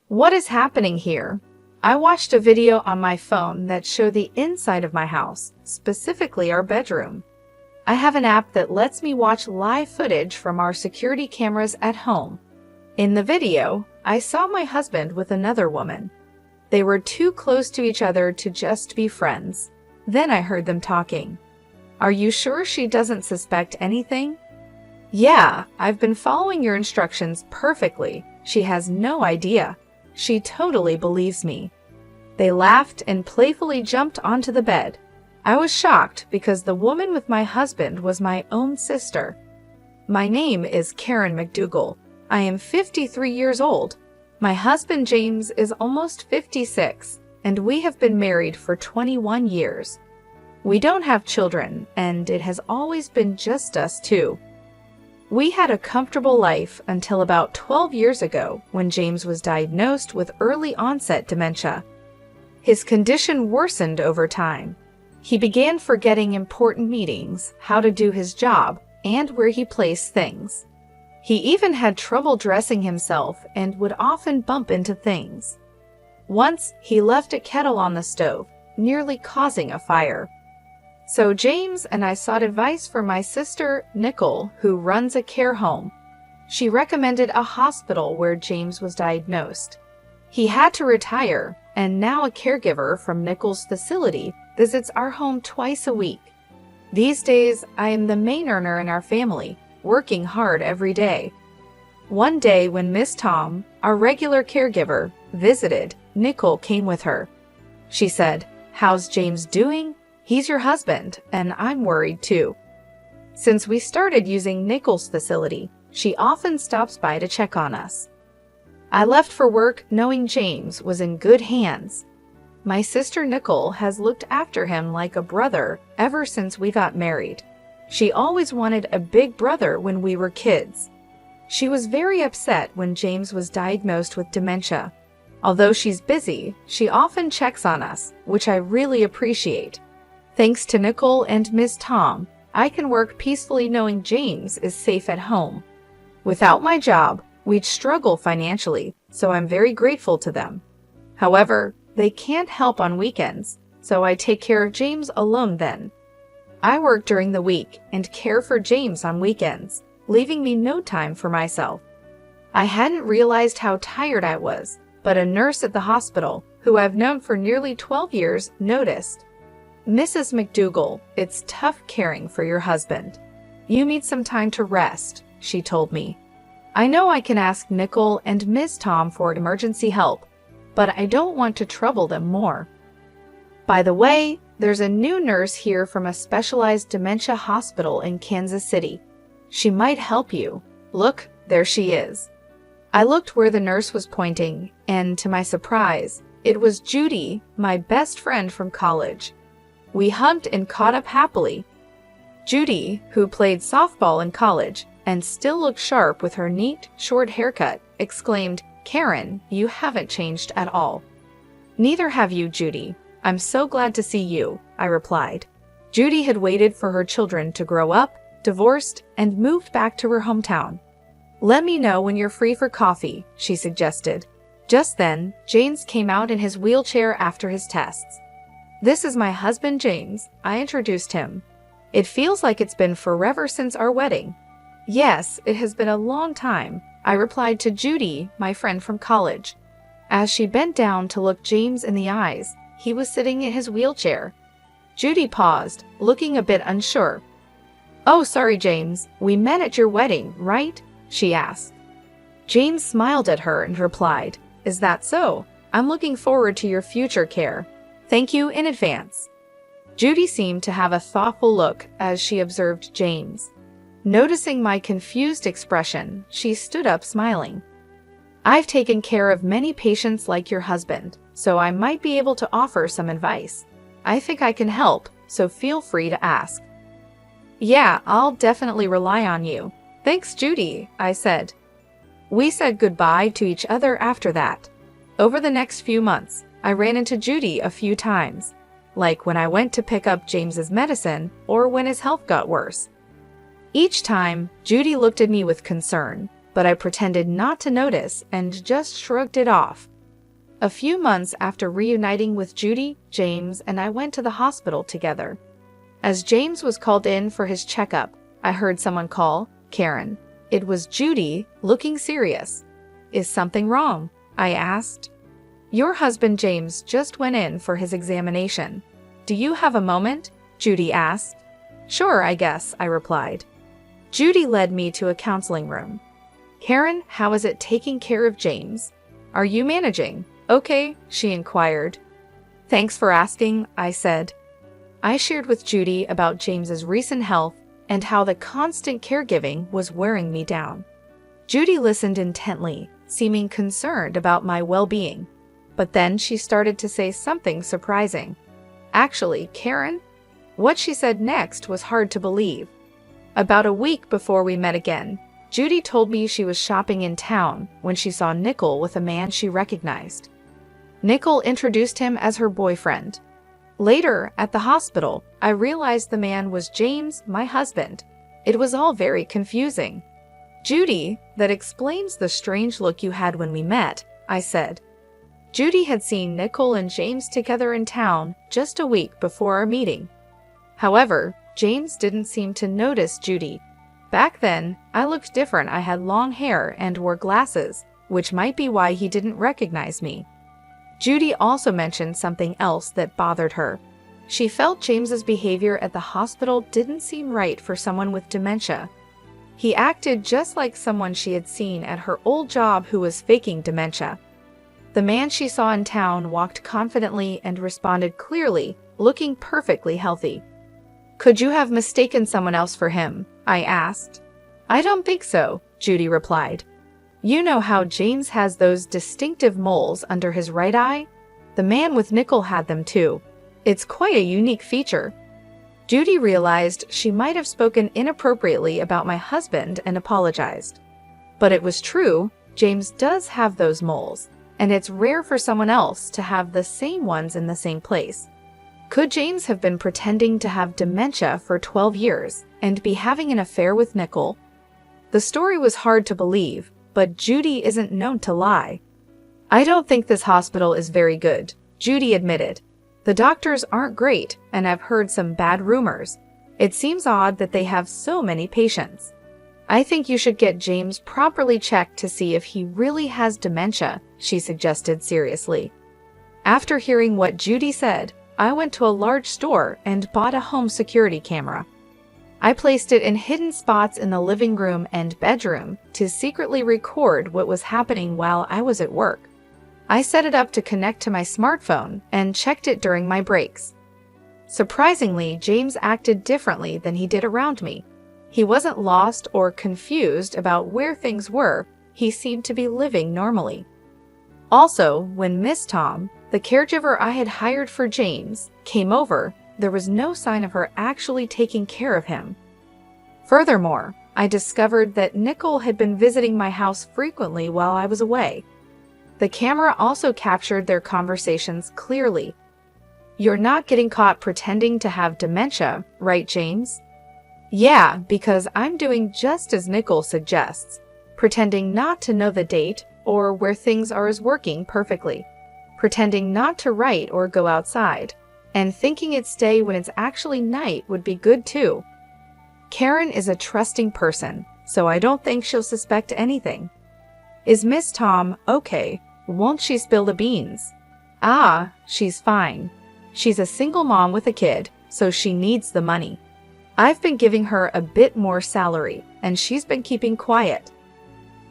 What is happening here? I watched a video on my phone that showed the inside of my house, specifically our bedroom. I have an app that lets me watch live footage from our security cameras at home. In the video, I saw my husband with another woman. They were too close to each other to just be friends. Then I heard them talking. Are you sure she doesn't suspect anything? Yeah, I've been following your instructions perfectly. She has no idea. She totally believes me. They laughed and playfully jumped onto the bed. I was shocked because the woman with my husband was my own sister. My name is Karen McDougal. I am 53 years old. My husband James is almost 56, and we have been married for 21 years. We don't have children, and it has always been just us two. We had a comfortable life until about 12 years ago when James was diagnosed with early onset dementia. His condition worsened over time. He began forgetting important meetings, how to do his job, and where he placed things. He even had trouble dressing himself and would often bump into things. Once, he left a kettle on the stove, nearly causing a fire. So James and I sought advice from my sister, Nicole, who runs a care home. She recommended a hospital where James was diagnosed. He had to retire, and now a caregiver from Nicole's facility visits our home twice a week. These days, I am the main earner in our family, working hard every day. One day when Miss Tom, our regular caregiver, visited, Nicole came with her. She said, "How's James doing? He's your husband, and I'm worried too." Since we started using Nicole's facility, she often stops by to check on us. I left for work knowing James was in good hands. My sister Nicole has looked after him like a brother ever since we got married. She always wanted a big brother when we were kids. She was very upset when James was diagnosed with dementia. Although she's busy, she often checks on us, which I really appreciate. Thanks to Nicole and Ms. Tom, I can work peacefully knowing James is safe at home. Without my job, we'd struggle financially, so I'm very grateful to them. However, they can't help on weekends, so I take care of James alone then. I work during the week and care for James on weekends, leaving me no time for myself. I hadn't realized how tired I was, but a nurse at the hospital, who I've known for nearly 12 years, noticed. "Mrs. McDougal, it's tough caring for your husband. You need some time to rest," she told me. I know I can ask Nicole and Ms. Tom for emergency help, but I don't want to trouble them more. By the way, there's a new nurse here from a specialized dementia hospital in Kansas City. She might help you. Look, there she is. I looked where the nurse was pointing, and to my surprise, it was Judy, my best friend from college. We hugged and caught up happily. Judy, who played softball in college and still looked sharp with her neat, short haircut, exclaimed, "Karen, you haven't changed at all." "Neither have you, Judy. I'm so glad to see you," I replied. Judy had waited for her children to grow up, divorced, and moved back to her hometown. "Let me know when you're free for coffee," she suggested. Just then, James came out in his wheelchair after his tests. "This is my husband, James," I introduced him. "It feels like it's been forever since our wedding." "Yes, it has been a long time," I replied to Judy, my friend from college. As she bent down to look James in the eyes, he was sitting in his wheelchair. Judy paused, looking a bit unsure. "Oh, sorry, James. We met at your wedding, right?" she asked. James smiled at her and replied, "Is that so? I'm looking forward to your future care. Thank you in advance." Judy seemed to have a thoughtful look as she observed James. Noticing my confused expression, she stood up smiling. "I've taken care of many patients like your husband, so I might be able to offer some advice. I think I can help, so feel free to ask." "Yeah, I'll definitely rely on you. Thanks, Judy," I said. We said goodbye to each other after that. Over the next few months, I ran into Judy a few times, like when I went to pick up James's medicine or when his health got worse. Each time, Judy looked at me with concern, but I pretended not to notice and just shrugged it off. A few months after reuniting with Judy, James and I went to the hospital together. As James was called in for his checkup, I heard someone call, "Karen." It was Judy, looking serious. "Is something wrong?" I asked. "Your husband James just went in for his examination. Do you have a moment?" Judy asked. "Sure, I guess," I replied. Judy led me to a counseling room. "Karen, how is it taking care of James? Are you managing okay?" she inquired. "Thanks for asking," I said. I shared with Judy about James's recent health and how the constant caregiving was wearing me down. Judy listened intently, seeming concerned about my well-being. But then she started to say something surprising. "Actually, Karen?" What she said next was hard to believe. About a week before we met again, Judy told me she was shopping in town when she saw Nickel with a man she recognized. Nickel introduced him as her boyfriend. Later, at the hospital, I realized the man was James, my husband. It was all very confusing. "Judy, that explains the strange look you had when we met," I said. Judy had seen Nickel and James together in town just a week before our meeting. However, James didn't seem to notice Judy. Back then, I looked different. I had long hair and wore glasses, which might be why he didn't recognize me. Judy also mentioned something else that bothered her. She felt James's behavior at the hospital didn't seem right for someone with dementia. He acted just like someone she had seen at her old job who was faking dementia. The man she saw in town walked confidently and responded clearly, looking perfectly healthy. "Could you have mistaken someone else for him?" I asked. "I don't think so," Judy replied. "You know how James has those distinctive moles under his right eye? The man with Nickel had them too. It's quite a unique feature." Judy realized she might have spoken inappropriately about my husband and apologized. But it was true, James does have those moles, and it's rare for someone else to have the same ones in the same place. Could James have been pretending to have dementia for 12 years and be having an affair with Nickel? The story was hard to believe, but Judy isn't known to lie. "I don't think this hospital is very good," Judy admitted. "The doctors aren't great, and I've heard some bad rumors. It seems odd that they have so many patients. I think you should get James properly checked to see if he really has dementia," she suggested seriously. After hearing what Judy said, I went to a large store and bought a home security camera. I placed it in hidden spots in the living room and bedroom to secretly record what was happening while I was at work. I set it up to connect to my smartphone and checked it during my breaks. Surprisingly, James acted differently than he did around me. He wasn't lost or confused about where things were. He seemed to be living normally. Also, when Miss Tom, the caregiver I had hired for James, came over, there was no sign of her actually taking care of him. Furthermore, I discovered that Nickel had been visiting my house frequently while I was away. The camera also captured their conversations clearly. "You're not getting caught pretending to have dementia, right, James?" "Yeah, because I'm doing just as Nickel suggests, pretending not to know the date or where things are is working perfectly, pretending not to write or go outside, and thinking it's day when it's actually night would be good too. Karen is a trusting person, so I don't think she'll suspect anything." "Is Miss Tom okay? Won't she spill the beans?" "Ah, she's fine. She's a single mom with a kid, so she needs the money. I've been giving her a bit more salary, and she's been keeping quiet."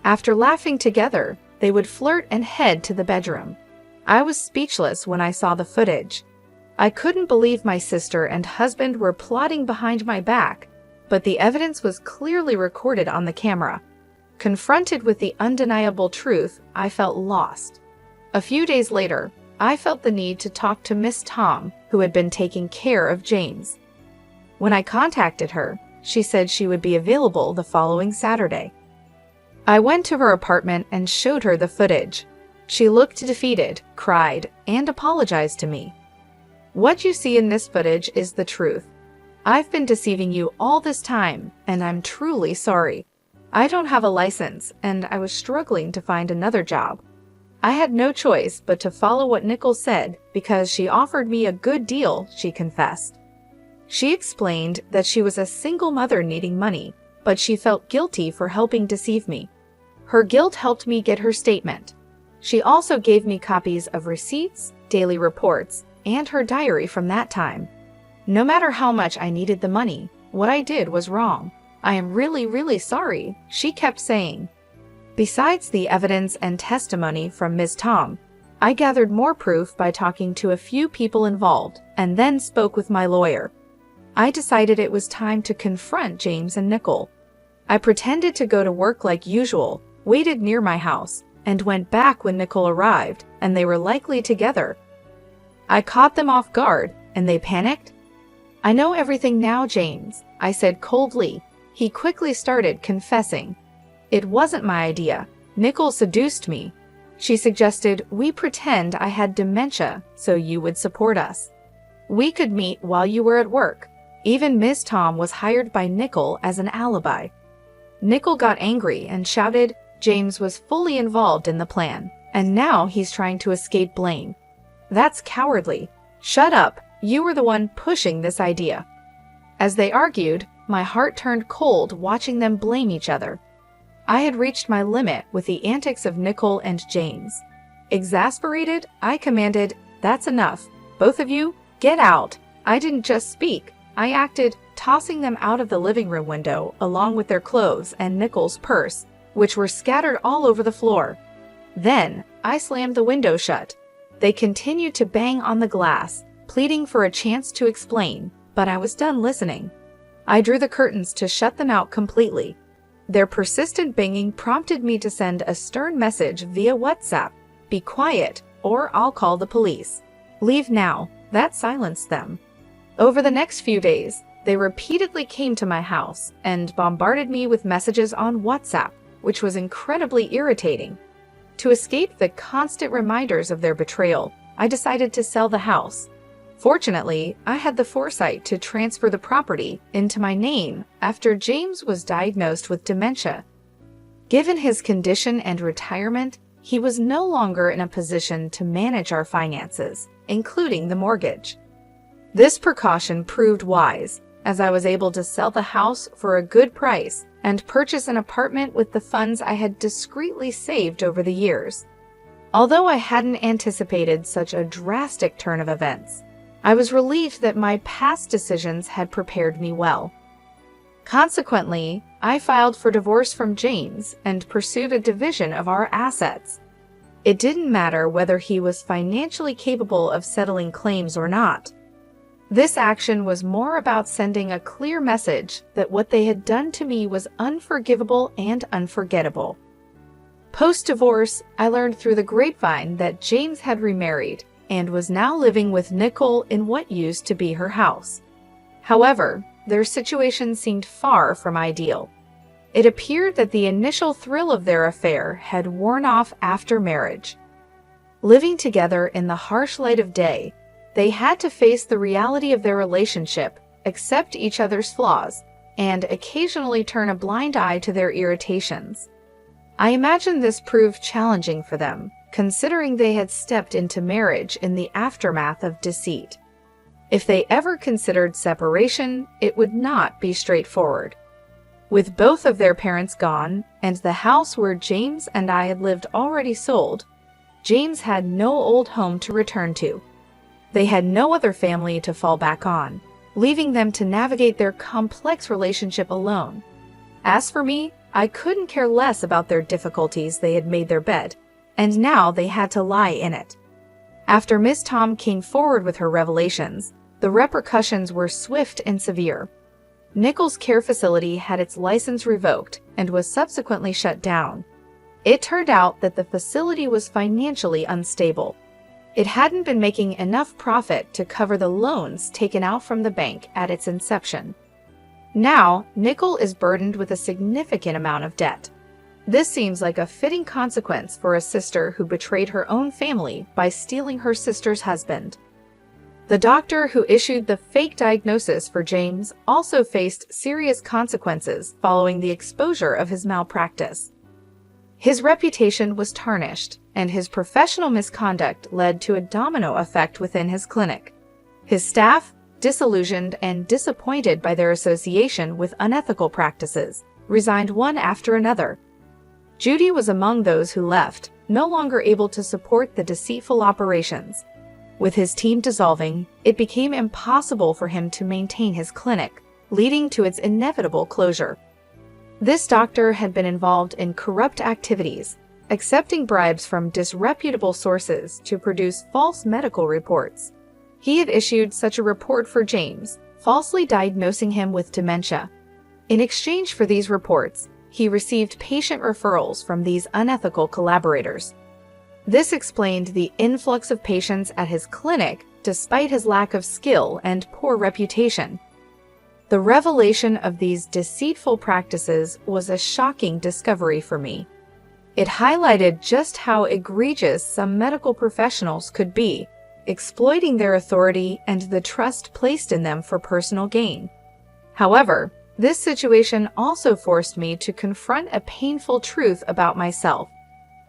After laughing together, they would flirt and head to the bedroom. I was speechless when I saw the footage. I couldn't believe my sister and husband were plotting behind my back, but the evidence was clearly recorded on the camera. Confronted with the undeniable truth, I felt lost. A few days later, I felt the need to talk to Miss Tom, who had been taking care of James. When I contacted her, she said she would be available the following Saturday. I went to her apartment and showed her the footage. She looked defeated, cried, and apologized to me. "What you see in this footage is the truth. I've been deceiving you all this time, and I'm truly sorry. I don't have a license, and I was struggling to find another job. I had no choice but to follow what Nicole said because she offered me a good deal, she confessed. She explained that she was a single mother needing money, but she felt guilty for helping deceive me. Her guilt helped me get her statement. She also gave me copies of receipts, daily reports, and her diary from that time. No matter how much I needed the money, what I did was wrong. I am really, really sorry, she kept saying. Besides the evidence and testimony from Ms. Tom, I gathered more proof by talking to a few people involved and then spoke with my lawyer. I decided it was time to confront James and Nicole. I pretended to go to work like usual, waited near my house, and went back when Nicole arrived and they were likely together. I caught them off guard and they panicked. I know everything now, James, I said coldly. He quickly started confessing. It wasn't my idea. Nicole seduced me. She suggested we pretend I had dementia so you would support us. We could meet while you were at work. Even Ms. Tom was hired by Nicole as an alibi. Nicole got angry and shouted James was fully involved in the plan, and now he's trying to escape blame. That's cowardly. Shut up. You were the one pushing this idea. As they argued, my heart turned cold watching them blame each other. I had reached my limit with the antics of Nicole and James. Exasperated, I commanded, "That's enough. Both of you, get out." I didn't just speak. I acted, tossing them out of the living room window along with their clothes and Nicole's purse, which were scattered all over the floor. Then, I slammed the window shut. They continued to bang on the glass, pleading for a chance to explain, but I was done listening. I drew the curtains to shut them out completely. Their persistent banging prompted me to send a stern message via WhatsApp. Be quiet, or I'll call the police. Leave now. That silenced them. Over the next few days, they repeatedly came to my house and bombarded me with messages on WhatsApp, which was incredibly irritating. To escape the constant reminders of their betrayal, I decided to sell the house. Fortunately, I had the foresight to transfer the property into my name after James was diagnosed with dementia. Given his condition and retirement, he was no longer in a position to manage our finances, including the mortgage. This precaution proved wise, as I was able to sell the house for a good price and purchase an apartment with the funds I had discreetly saved over the years. Although I hadn't anticipated such a drastic turn of events, I was relieved that my past decisions had prepared me well. Consequently, I filed for divorce from James and pursued a division of our assets. It didn't matter whether he was financially capable of settling claims or not. This action was more about sending a clear message that what they had done to me was unforgivable and unforgettable. Post-divorce, I learned through the grapevine that James had remarried and was now living with Nicole in what used to be her house. However, their situation seemed far from ideal. It appeared that the initial thrill of their affair had worn off after marriage. Living together in the harsh light of day, they had to face the reality of their relationship, accept each other's flaws, and occasionally turn a blind eye to their irritations. I imagine this proved challenging for them, considering they had stepped into marriage in the aftermath of deceit. If they ever considered separation, it would not be straightforward. With both of their parents gone, and the house where James and I had lived already sold, James had no old home to return to. They had no other family to fall back on, leaving them to navigate their complex relationship alone. As for me, I couldn't care less about their difficulties. They had made their bed, and now they had to lie in it. After Miss Tom came forward with her revelations, the repercussions were swift and severe. Nicole's care facility had its license revoked and was subsequently shut down. It turned out that the facility was financially unstable. It hadn't been making enough profit to cover the loans taken out from the bank at its inception. Now, Nicole is burdened with a significant amount of debt. This seems like a fitting consequence for a sister who betrayed her own family by stealing her sister's husband. The doctor who issued the fake diagnosis for James also faced serious consequences following the exposure of his malpractice. His reputation was tarnished, and his professional misconduct led to a domino effect within his clinic. His staff, disillusioned and disappointed by their association with unethical practices, resigned one after another. Judy was among those who left, no longer able to support the deceitful operations. With his team dissolving, it became impossible for him to maintain his clinic, leading to its inevitable closure. This doctor had been involved in corrupt activities, accepting bribes from disreputable sources to produce false medical reports. He had issued such a report for James, falsely diagnosing him with dementia. In exchange for these reports, he received patient referrals from these unethical collaborators. This explained the influx of patients at his clinic despite his lack of skill and poor reputation. The revelation of these deceitful practices was a shocking discovery for me. It highlighted just how egregious some medical professionals could be, exploiting their authority and the trust placed in them for personal gain. However, this situation also forced me to confront a painful truth about myself.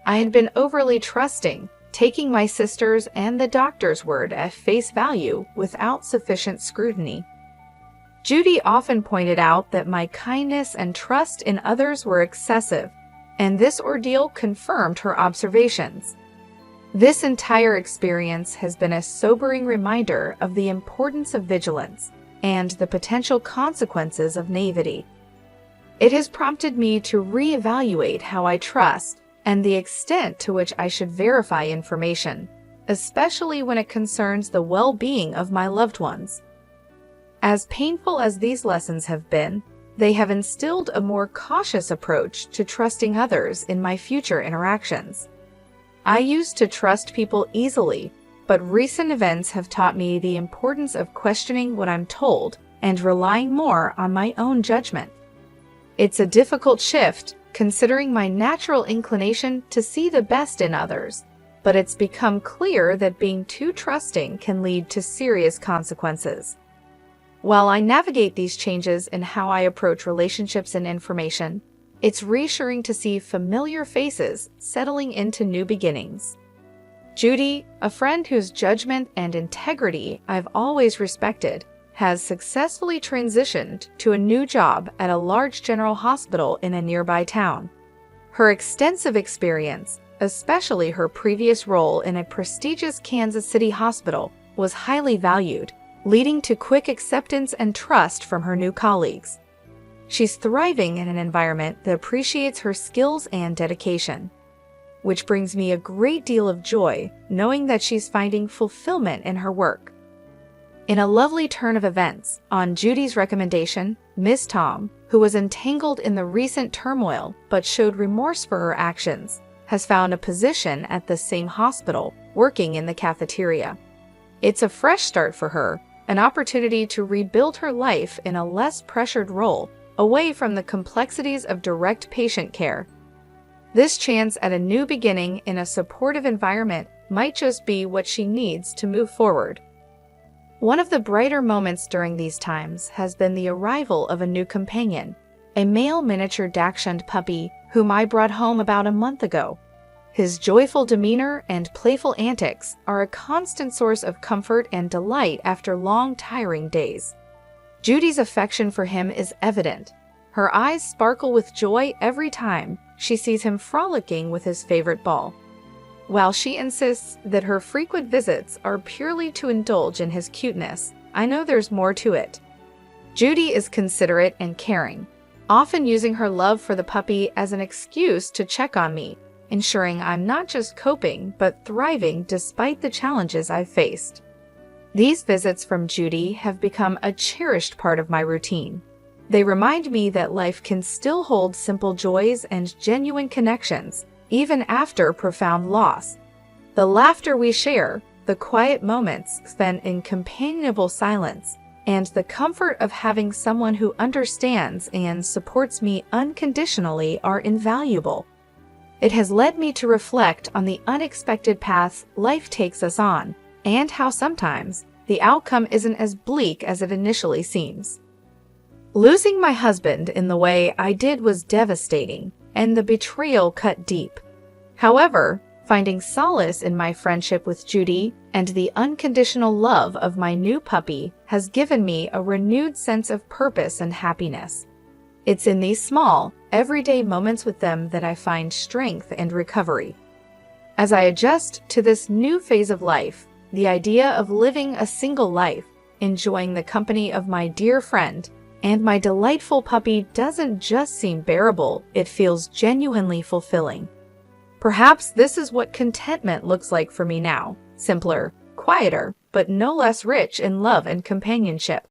I had been overly trusting, taking my sister's and the doctor's word at face value without sufficient scrutiny. Judy often pointed out that my kindness and trust in others were excessive, and this ordeal confirmed her observations. This entire experience has been a sobering reminder of the importance of vigilance and the potential consequences of naivety. It has prompted me to reevaluate how I trust and the extent to which I should verify information, especially when it concerns the well-being of my loved ones. As painful as these lessons have been, they have instilled a more cautious approach to trusting others in my future interactions. I used to trust people easily, but recent events have taught me the importance of questioning what I'm told and relying more on my own judgment. It's a difficult shift, considering my natural inclination to see the best in others, but it's become clear that being too trusting can lead to serious consequences. While I navigate these changes in how I approach relationships and information, it's reassuring to see familiar faces settling into new beginnings. Judy, a friend whose judgment and integrity I've always respected, has successfully transitioned to a new job at a large general hospital in a nearby town. Her extensive experience, especially her previous role in a prestigious Kansas City hospital, was highly valued, leading to quick acceptance and trust from her new colleagues. She's thriving in an environment that appreciates her skills and dedication, which brings me a great deal of joy knowing that she's finding fulfillment in her work. In a lovely turn of events, on Judy's recommendation, Ms. Tom, who was entangled in the recent turmoil but showed remorse for her actions, has found a position at the same hospital, working in the cafeteria. It's a fresh start for her, an opportunity to rebuild her life in a less pressured role, away from the complexities of direct patient care. This chance at a new beginning in a supportive environment might just be what she needs to move forward. One of the brighter moments during these times has been the arrival of a new companion, a male miniature Dachshund puppy whom I brought home about a month ago. His joyful demeanor and playful antics are a constant source of comfort and delight after long, tiring days. Judy's affection for him is evident. Her eyes sparkle with joy every time she sees him frolicking with his favorite ball. While she insists that her frequent visits are purely to indulge in his cuteness, I know there's more to it. Judy is considerate and caring, often using her love for the puppy as an excuse to check on me, ensuring I'm not just coping but thriving despite the challenges I've faced. These visits from Judy have become a cherished part of my routine. They remind me that life can still hold simple joys and genuine connections, even after profound loss. The laughter we share, the quiet moments spent in companionable silence, and the comfort of having someone who understands and supports me unconditionally are invaluable. It has led me to reflect on the unexpected paths life takes us on, and how sometimes the outcome isn't as bleak as it initially seems. Losing my husband in the way I did was devastating, and the betrayal cut deep. However, finding solace in my friendship with Judy and the unconditional love of my new puppy has given me a renewed sense of purpose and happiness. It's in these small, everyday moments with them that I find strength and recovery. As I adjust to this new phase of life, the idea of living a single life, enjoying the company of my dear friend, and my delightful puppy doesn't just seem bearable, it feels genuinely fulfilling. Perhaps this is what contentment looks like for me now: simpler, quieter, but no less rich in love and companionship.